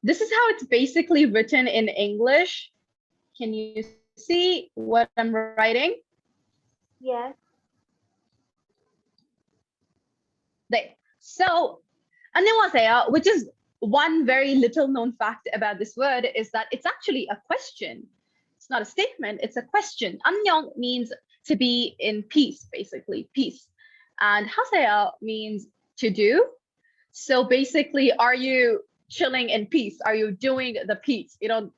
This is how it's basically written in English. Can you see what I'm writing? Yes. There. So, 안녕하세요, which is one very little known fact about this word, is that it's actually a question. It's not a statement, it's a question. 안녕 means to be in peace, basically, peace. And 하세요 means to do. So basically, are you chilling in peace? Are you doing the peace? You know,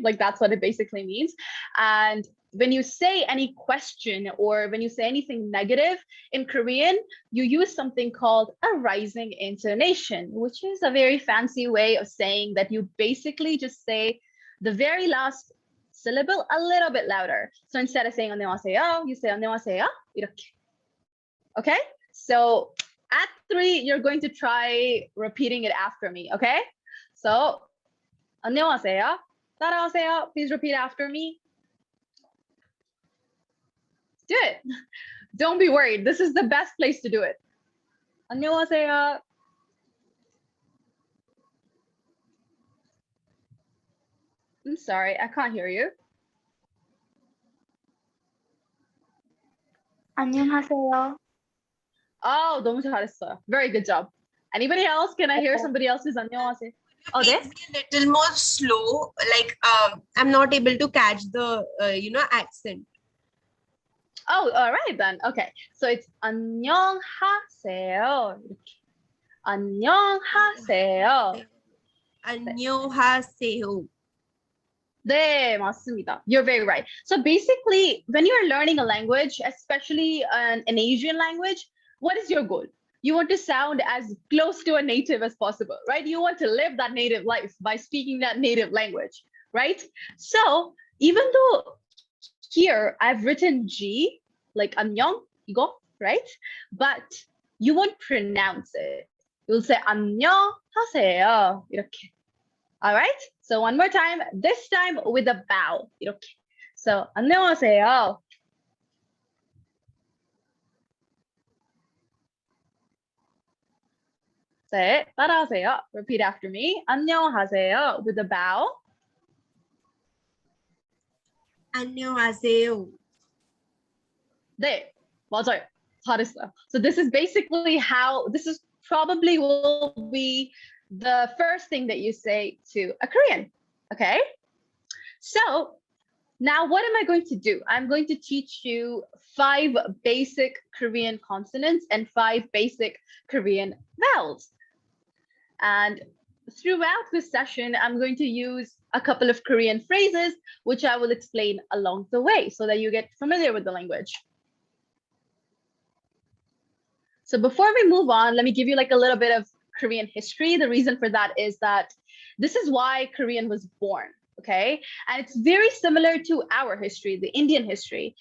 like that's what it basically means. And when you say any question or when you say anything negative in Korean, you use something called a rising intonation, which is a very fancy way of saying that you basically just say the very last syllable a little bit louder. So instead of saying 안녕하세요, you say 안녕하세요, 이렇게. Okay? So at 3, you're going to try repeating it after me, okay? So 안녕하세요, 따라하세요. Please repeat after me. Do it. Don't be worried. This is the best place to do it. 안녕하세요. I'm sorry, I can't hear you. 안녕하세요. Oh, 너무 잘했어요. Very good job. Anybody else? Can I hear somebody else's 안녕하세요? Oh, there? Please be a little more slow. Like I'm not able to catch the accent. Oh, all right then. Okay. So it's 안녕하세요. 안녕하세요. 안녕하세요. 네, 맞습니다. You're very right. So basically, when you're learning a language, especially an Asian language, what is your goal? You want to sound as close to a native as possible, right? You want to live that native life by speaking that native language, right? So even though here I've written G, like 안녕, 이거, right? But you won't pronounce it. You'll say 안녕하세요, 이렇게. All right? So one more time, this time with a bow, 이렇게. So 안녕하세요. Say it, 따라하세요. Repeat after me. 안녕하세요 with a bow. 안녕하세요. 네, 맞아요. 잘했어요. So this is basically how, this is probably will be the first thing that you say to a Korean, okay? So now what am I going to do? I'm going to teach you 5 basic Korean consonants and 5 basic Korean vowels. And throughout this session, I'm going to use a couple of Korean phrases, which I will explain along the way so that you get familiar with the language. So before we move on, let me give you like a little bit of Korean history. The reason for that is that this is why Korean was born, okay? And it's very similar to our history, the Indian history.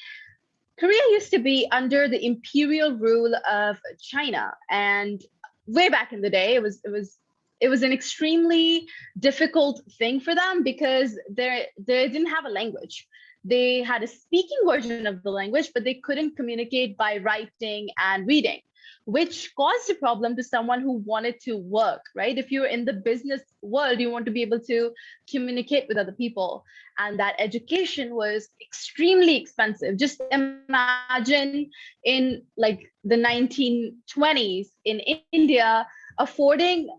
Korea used to be under the imperial rule of China, and way back in the day, it was an extremely difficult thing for them because they didn't have a language. They had a speaking version of the language, but they couldn't communicate by writing and reading, which caused a problem to someone who wanted to work, right? If you're in the business world, you want to be able to communicate with other people. And that education was extremely expensive. Just imagine in like the 1920s in India, affording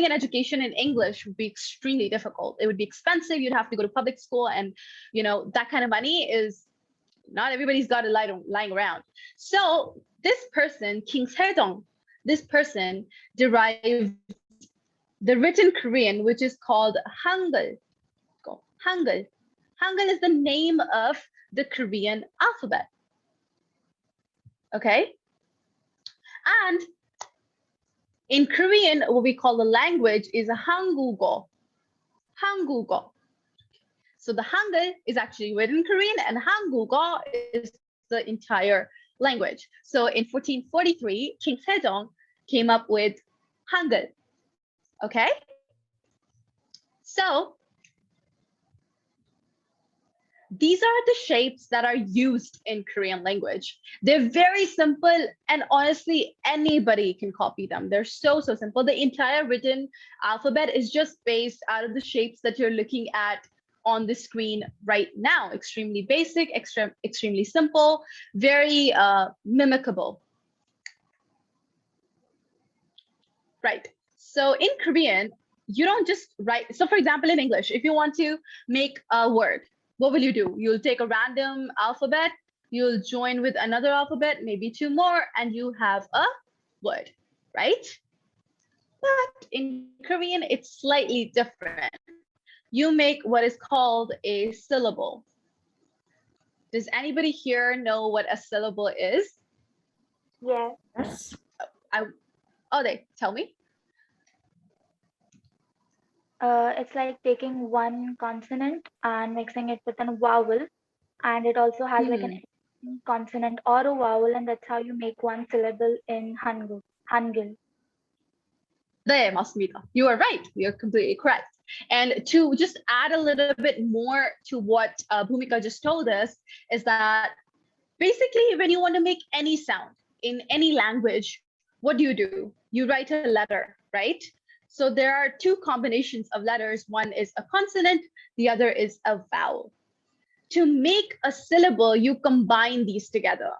an education in English would be extremely difficult. It would be expensive. You'd have to go to public school, and that kind of money is not everybody's got it lying around. So this person, King Sejong, this person derived the written Korean, which is called Hangul. Hangul. Hangul is the name of the Korean alphabet. Okay? And in Korean, what we call the language is a Hangugo. Hangugo. So the Hangul is actually written in Korean, and Hangugo is the entire language. So in 1443, King Sejong came up with Hangul. Okay? So these are the shapes that are used in Korean language. They're very simple, and honestly, anybody can copy them. They're so simple. The entire written alphabet is just based out of the shapes that you're looking at on the screen right now. Extremely basic, extremely simple, very mimicable. Right. So in Korean, you don't just write. So for example, in English, if you want to make a word, what will you do? You'll take a random alphabet, you'll join with another alphabet, maybe two more, and you have a word, right? But in Korean, it's slightly different. You make what is called a syllable. Does anybody here know what a syllable is? Yes. They tell me. It's like taking one consonant and mixing it with a vowel, and it also has like an consonant or a vowel, and that's how you make one syllable in Hangul. 네, 맞습니다. You are right. You're completely correct. And to just add a little bit more to what Bhumika just told us is that basically when you want to make any sound in any language, what do? You write a letter, right? So there are two combinations of letters. One is a consonant, the other is a vowel. To make a syllable, you combine these together.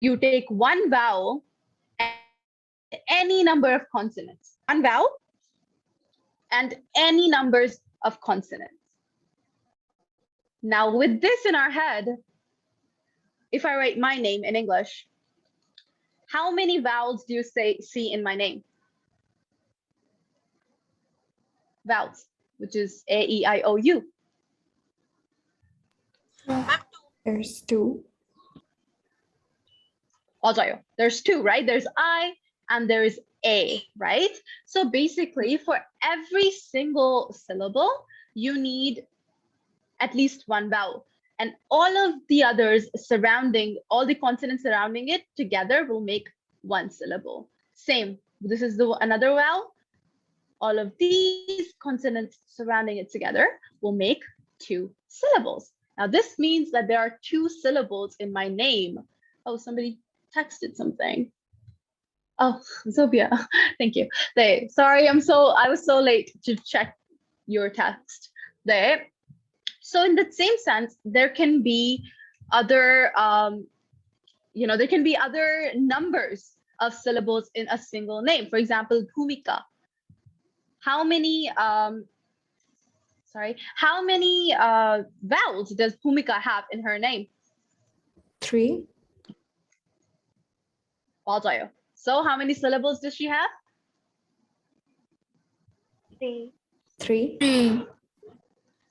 You take one vowel and any number of consonants, one vowel and any numbers of consonants. Now with this in our head, if I write my name in English, how many vowels do you see in my name? Vowels, which is A, E, I, O, U. There's two. 맞아요. There's two, right? There's I and there's A, right? So basically for every single syllable, you need at least one vowel. And all of the others surrounding, all the consonants surrounding it together will make one syllable. Same, this is another vowel. All of these consonants surrounding it together will make two syllables. Now this means that there are two syllables in my name. Oh, somebody texted something. Oh, Zobia, thank you. Sorry, I was so late to check your text. There. So in the same sense, there can be other, there can be other numbers of syllables in a single name. For example, Bhumika. How many vowels does Bhumika have in her name? 3. 맞아요. So how many syllables does she have? 3. 3.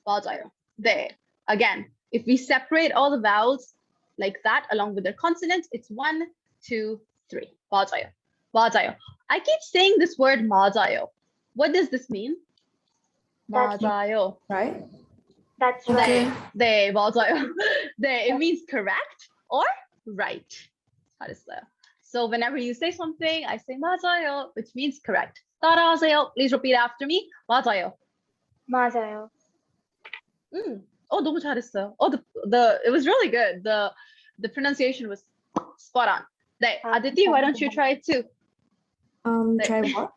맞아요. There. Again, if we separate all the vowels like that along with their consonants, it's 1, 2, 3. 맞아요. 맞아요. I keep saying this word 맞아요. What does this mean? That's 맞아요. Right? That's right. 네, 맞아요. 네, it means correct or right. 잘했어요. So whenever you say something, I say 맞아요, which means correct. 따라하세요. Please repeat after me. 맞아요. 맞아요. 너무 잘했어요. It was really good. The pronunciation was spot on. 네, Aditi, why don't you try it too? Try what?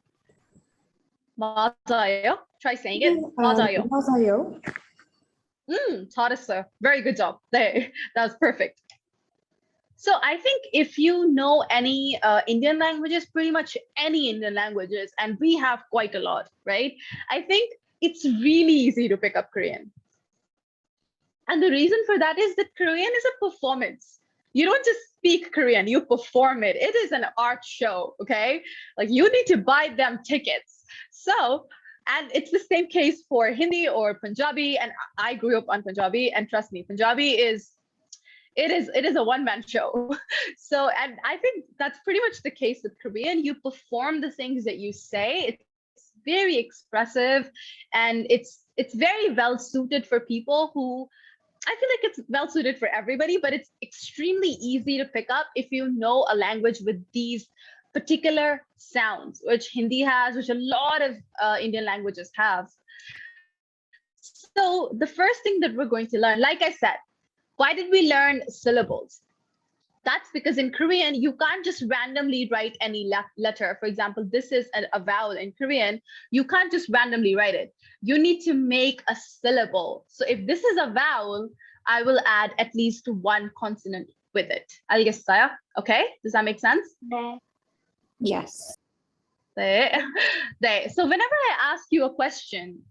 맞아요. Try saying it. 맞아요. 맞아요. 잘했어요. Very good job. 네, that was perfect. So I think if you know any Indian languages, pretty much any Indian languages, and we have quite a lot, right? I think it's really easy to pick up Korean. And the reason for that is that Korean is a performance. You don't just speak Korean, you perform it. It is an art show, okay? Like you need to buy them tickets. So, and it's the same case for Hindi or Punjabi. And I grew up on Punjabi, and trust me, Punjabi is a one-man show. So, and I think that's pretty much the case with Korean. You perform the things that you say. It's very expressive, and it's very well suited for people who, I feel like it's well suited for everybody, but it's extremely easy to pick up if you know a language with these particular sounds, which Hindi has, which a lot of Indian languages have. So the first thing that we're going to learn, like I said, why did we learn syllables? That's because in Korean, you can't just randomly write any letter. For example, this is a vowel in Korean. You can't just randomly write it. You need to make a syllable. So if this is a vowel, I will add at least one consonant with it. 알겠어요? Okay? Does that make sense? 네. Yes. 네. 네. So whenever I ask you a question,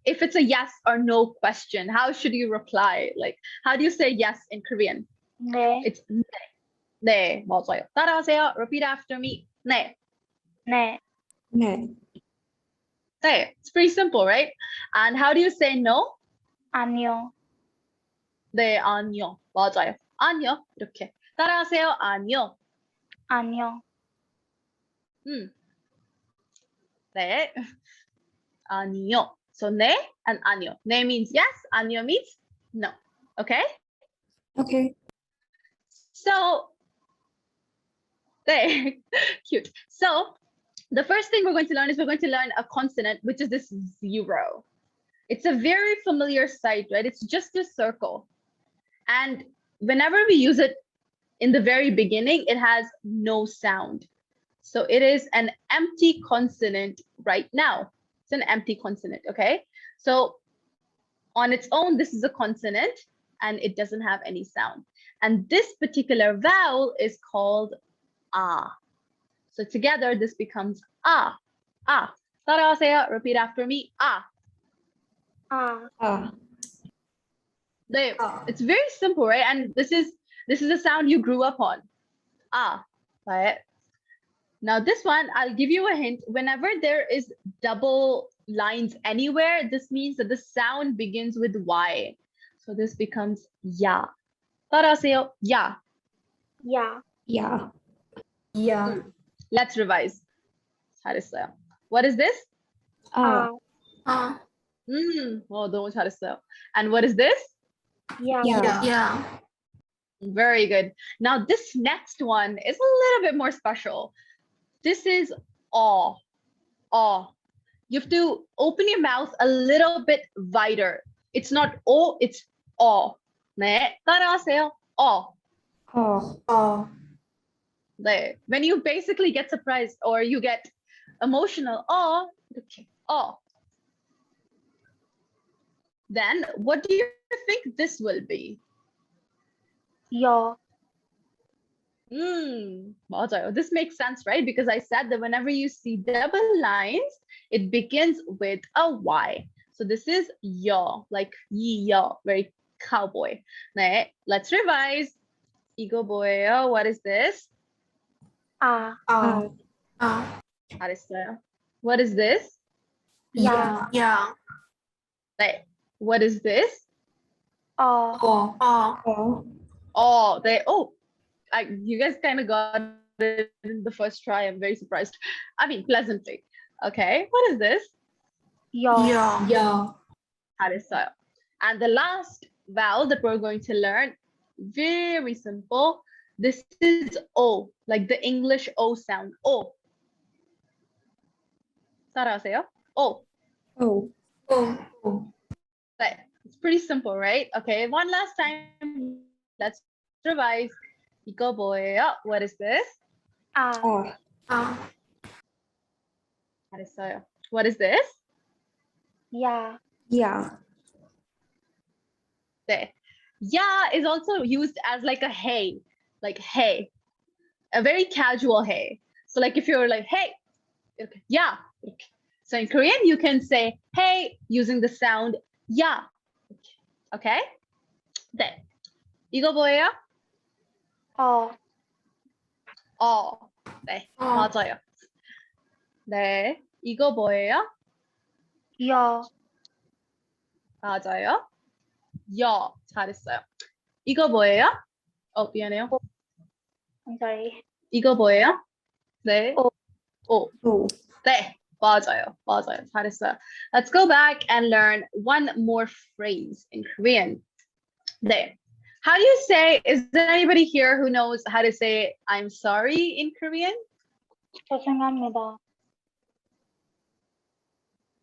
if it's a yes or no question, how should you reply? Like, how do you say yes in Korean? 네. It's 네. 네, 맞아요. 따라하세요. Repeat after me. 네. 네. 네. 네. It's pretty simple, right? And how do you say no? 아니요. 네, 아니요. 맞아요. 아니요. 이렇게. 따라하세요. 아니요. 아니요. 네. 아니요. So 네 and 아니요. 네 means yes, 아니요 means no. Okay? Okay. So, 네. Cute. So, the first thing we're going to learn is we're going to learn a consonant, which is this 0. It's a very familiar sight, right? It's just a circle. And whenever we use it in the very beginning, it has no sound. So it is an empty consonant right now. It's an empty consonant, okay? So on its own, this is a consonant and it doesn't have any sound. And this particular vowel is called ah. So together, this becomes ah. Ah. 따라하세요. Repeat after me. Ah. 아. Ah. It's very simple, right? And this is a sound you grew up on. Ah. Right? Now this one, I'll give you a hint. Whenever there is double lines anywhere, this means that the sound begins with Y. So this becomes ya. 따라하세요. Ya. 야. Yeah. Yeah. Let's revise. 잘했어요. What is this? Ah. 아. 너무 잘했어요. And what is this? 야. Yeah. Yeah. Very good. Now this next one is a little bit more special. This is aw. Aw. You have to open your mouth a little bit wider. It's not o, it's aw. 네. 따라하세요. aw. Oh. Oh. 네. When you basically get surprised or you get emotional, aw. Okay. Aw. Then what do you think this will be? 여. 맞아요. This makes sense, right? Because I said that whenever you see double lines, it begins with a Y. So this is 여, like 여, very cowboy. 네, let's revise. 이거 뭐예요? What is this? 아. Oh. Oh. 잘했어요. What is this? 야. Yeah. 네. What is this? 어. Oh. Oh. Oh. You guys kind of got it in the first try. I'm very surprised. I mean, pleasantly. Okay, what is this? 여. Yeah. Yeah. 잘했어요. And the last vowel that we're going to learn, very simple. This is O, like the English O sound. O. 따라하세요. O. Oh. Oh. Oh. Right. It's pretty simple, right? Okay, one last time. Let's revise. 이거 뭐예요? What is this? 아. Ah. Oh. 잘했어요. What is this? 야. Yeah. 네. Yeah is also used as like a hey, like hey, a very casual hey. So like if you're like, hey, okay, yeah. Okay. So in Korean, you can say hey using the sound yeah. Okay? 네. 이거 뭐예요? 어. 네, 어. 맞아요. 네, 이거 뭐예요? 여. 맞아요. 여, 잘했어요. 이거 뭐예요? 미안해요. I'm sorry. 이거 뭐예요? 네. 오. 오. Oh. 네, 맞아요. 잘했어요. Let's go back and learn one more phrase in Korean. 네. How do you say, is there anybody here who knows how to say I'm sorry in Korean? 죄송합니다.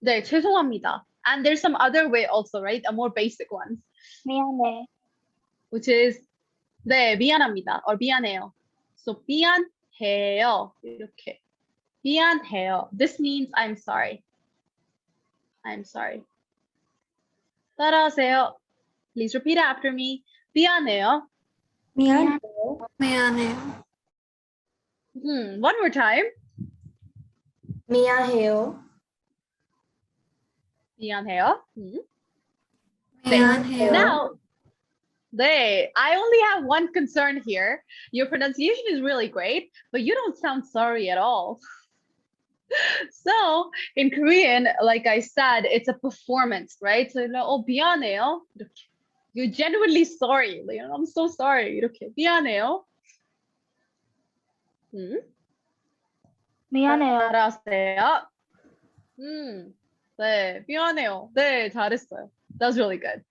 네, 죄송합니다. And there's some other way also, right? A more basic ones, 미안해. which is 네, 미안합니다 or 미안해요. So 미안해요 이렇게. 미안해요. This means I'm sorry. I'm sorry. 따라하세요. Please repeat after me. 미안해요. 미안. 미안해요. One more time. 미안해요. 미안해요. 미안해요. Now, I only have one concern here. Your pronunciation is really great, but you don't sound sorry at all. So in Korean, like I said, it's a performance, right? So 미안해요. 이렇게. You're genuinely sorry. Like, I'm so sorry. 이렇게. 미안해요. 미안해요. 따라하세요. 네, 미안해요. 네, 잘했어요. That was really good.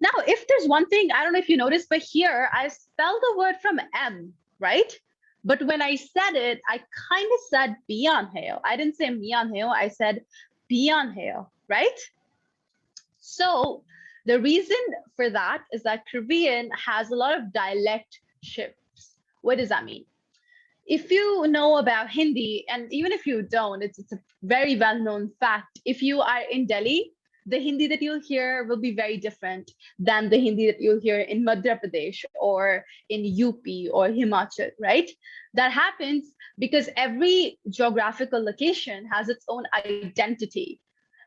Now, if there's one thing, I don't know if you noticed, but here I spelled the word from M, right? But when I said it, I kind of said 미안해요. I didn't say 미안해요. I said 미안해요, right? So the reason for that is that Korean has a lot of dialect shifts. What does that mean? If you know about Hindi, and even if you don't, it's a very well-known fact. If you are in Delhi, the Hindi that you'll hear will be very different than the Hindi that you'll hear in Madhya Pradesh or in UP or Himachal, right? That happens because every geographical location has its own identity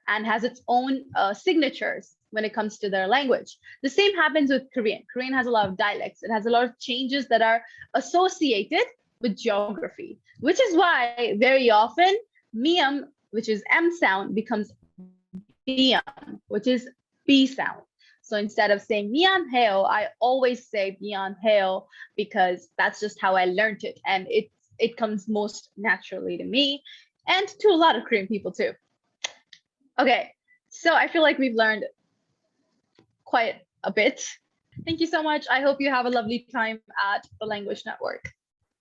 and has its own signatures when it comes to their language. The same happens with Korean. Korean has a lot of dialects. It has a lot of changes that are associated with geography, which is why very often miam, which is M sound, becomes biam, which is B sound. So instead of saying 미안해요, I always say 미안해요 because that's just how I learned it, and it comes most naturally to me and to a lot of Korean people too. Okay, so I feel like we've learned quite a bit. Thank you so much. I hope you have a lovely time at the Language Network.